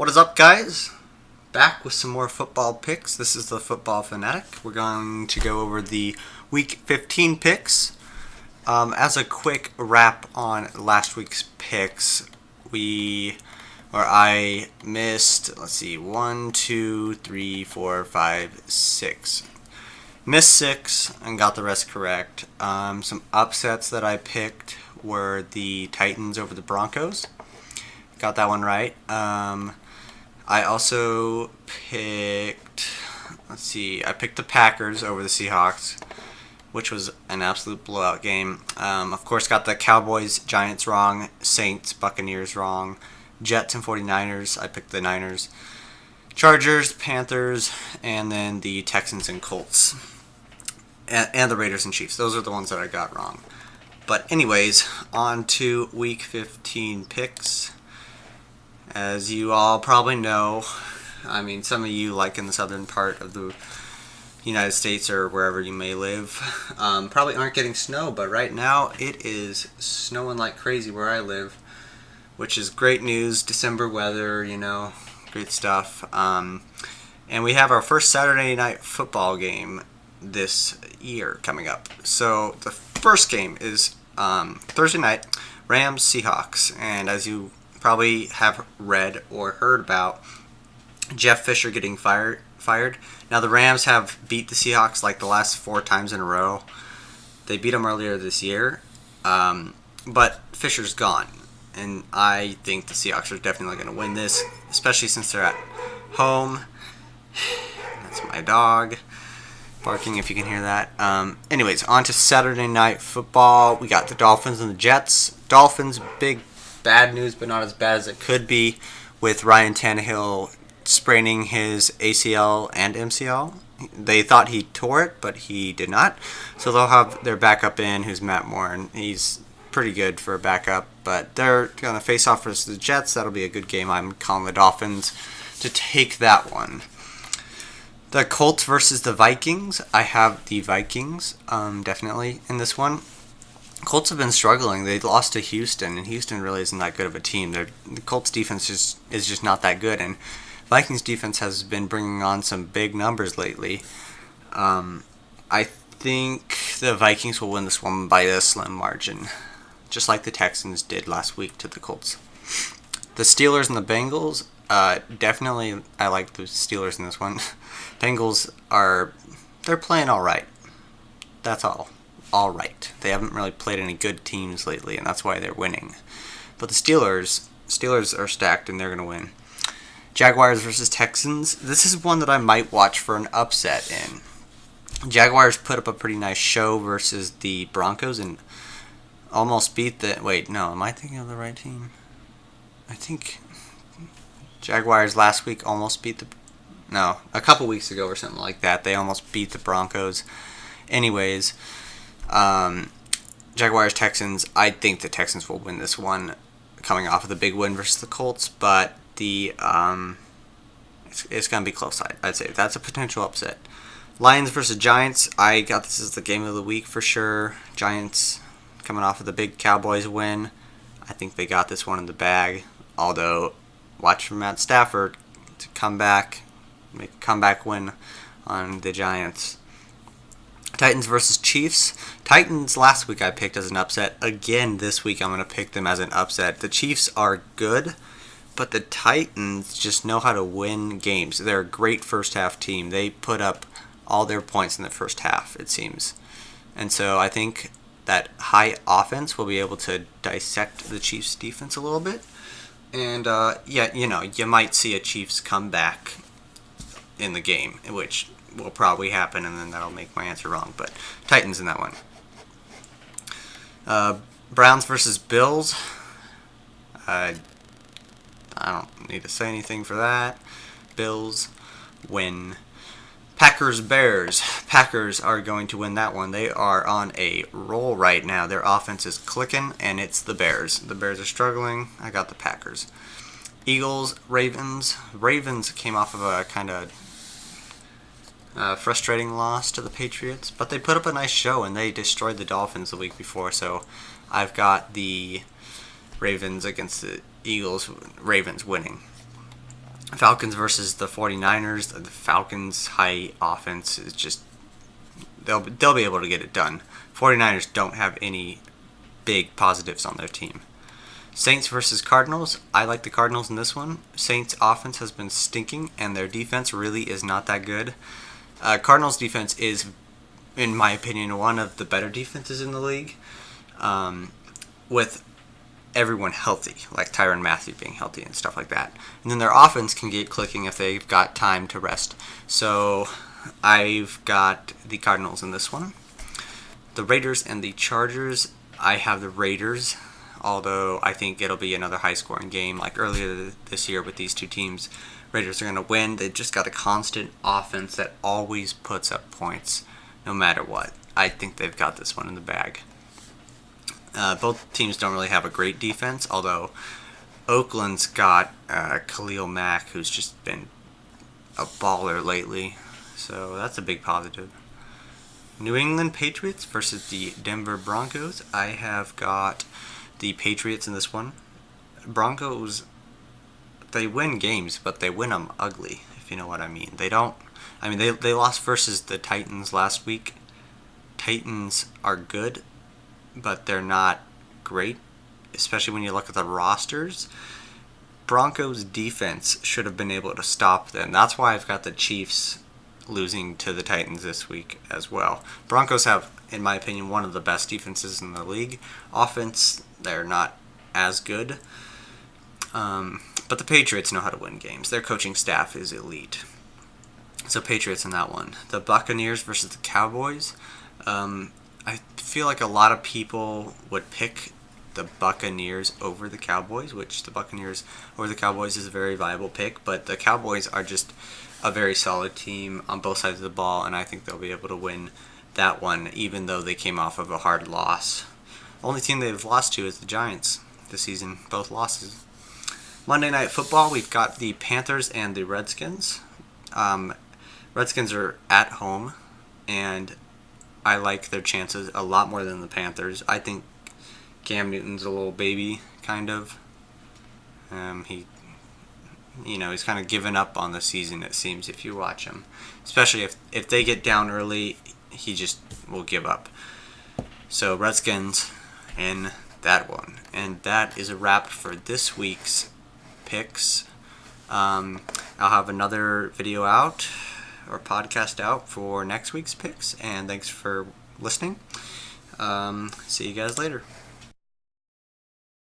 What is up, guys? Back with some more football picks. This is the Football Fanatic. We're going to go over the Week 15 picks. As a quick wrap on last week's picks, I missed, 1, 2, 3, 4, 5, 6. Missed 6 and got the rest correct. Some upsets that I picked were the Titans over the Broncos. Got that one right. I also picked, I picked the Packers over the Seahawks, which was an absolute blowout game. Of course, got the Cowboys, Giants wrong, Saints, Buccaneers wrong, Jets and 49ers, I picked the Niners, Chargers, Panthers, and then the Texans and Colts, and the Raiders and Chiefs. Those are the ones that I got wrong. But anyways, on to Week 15 picks. As you all probably know, some of you, like in the southern part of the United States or wherever you may live, probably aren't getting snow, but right now it is snowing like crazy where I live, which is great news. December weather, great stuff. And we have our first Saturday night football game this year coming up. So the first game is Thursday night, Rams Seahawks, and as you probably have read or heard about, Jeff Fisher getting fired. Now the Rams have beat the Seahawks like the last 4 times in a row. They beat them earlier this year, but Fisher's gone, and I think the Seahawks are definitely going to win this, especially since they're at home. That's my dog barking, if you can hear that. Anyways, on to Saturday night football. We got the Dolphins and the Jets. Dolphins, bad news, but not as bad as it could be, with Ryan Tannehill spraining his ACL and MCL. They thought he tore it, but he did not. So they'll have their backup in, who's Matt Moore, and he's pretty good for a backup. But they're going to face off versus the Jets. That'll be a good game. I'm calling the Dolphins to take that one. The Colts versus the Vikings. I have the Vikings, definitely, in this one. Colts have been struggling. They lost to Houston, and Houston really isn't that good of a team. The Colts defense is just not that good, and Vikings defense has been bringing on some big numbers lately. I think the Vikings will win this one by a slim margin, just like the Texans did last week to the Colts. The Steelers and the Bengals, definitely I like the Steelers in this one. Bengals they're playing all right. That's all. All right. They haven't really played any good teams lately, and that's why they're winning. But the Steelers are stacked, and they're going to win. Jaguars versus Texans. This is one that I might watch for an upset in. Jaguars put up a pretty nice show versus the Broncos and almost beat the... Wait, no, am I thinking of the right team? I think Jaguars last week almost beat the... No, a couple weeks ago or something like that. They almost beat the Broncos. Anyways... Jaguars, Texans. I think the Texans will win this one, coming off of the big win versus the Colts, but it's going to be close. I'd say that's a potential upset. Lions versus Giants. I got this as the game of the week for sure. Giants coming off of the big Cowboys win. I think they got this one in the bag. Although, watch for Matt Stafford to come back, make a comeback win on the Giants. Titans versus Chiefs. Titans last week I picked as an upset. Again, this week I'm going to pick them as an upset. The Chiefs are good, but the Titans just know how to win games. They're a great first half team. They put up all their points in the first half, it seems. And so I think that high offense will be able to dissect the Chiefs defense a little bit. And you might see a Chiefs comeback in the game, which will probably happen, and then that'll make my answer wrong. But Titans in that one. Browns versus Bills. I don't need to say anything for that. Bills win. Packers Bears. Packers are going to win that one. They are on a roll right now. Their offense is clicking, and it's the Bears. The Bears are struggling. I got the Packers. Eagles, Ravens. Ravens came off of a kind of frustrating loss to the Patriots, but they put up a nice show, and they destroyed the Dolphins the week before, so I've got the Ravens against the Eagles, Ravens winning. Falcons versus the 49ers. The Falcons' high offense is just they'll be able to get it done. 49ers don't have any big positives on their team. Saints versus Cardinals. I like the Cardinals in this one. Saints' offense has been stinking, and their defense really is not that good. Cardinals' defense is, in my opinion, one of the better defenses in the league, with everyone healthy, like Tyrann Mathieu being healthy and stuff like that. And then their offense can get clicking if they've got time to rest. So I've got the Cardinals in this one. The Raiders and the Chargers. I have the Raiders, although I think it'll be another high-scoring game like earlier this year with these two teams. Raiders are going to win. They've just got a constant offense that always puts up points no matter what. I think they've got this one in the bag. Both teams don't really have a great defense, although Oakland's got Khalil Mack, who's just been a baller lately. So that's a big positive. New England Patriots versus the Denver Broncos. I have got the Patriots in this one. Broncos, they win games, but they win them ugly, if you know what I mean. They lost versus the Titans last week. Titans are good, but they're not great, especially when you look at the rosters. Broncos defense should have been able to stop them. That's why I've got the Chiefs losing to the Titans this week as well. Broncos have, in my opinion, one of the best defenses in the league. Offense, they're not as good. But the Patriots know how to win games. Their coaching staff is elite. So Patriots in that one. The Buccaneers versus the Cowboys. I feel like a lot of people would pick the Buccaneers over the Cowboys, which the Buccaneers over the Cowboys is a very viable pick, but the Cowboys are just a very solid team on both sides of the ball, and I think they'll be able to win that one, even though they came off of a hard loss. Only team they've lost to is the Giants this season, both losses. Monday Night Football, we've got the Panthers and the Redskins. Redskins are at home, and I like their chances a lot more than the Panthers. I think Cam Newton's a little baby, kind of. He's kind of given up on the season, it seems, if you watch him. Especially if they get down early, he just will give up. So Redskins in that one. And that is a wrap for this week's picks. I'll have another video out or podcast out for next week's picks. And thanks for listening. See you guys later.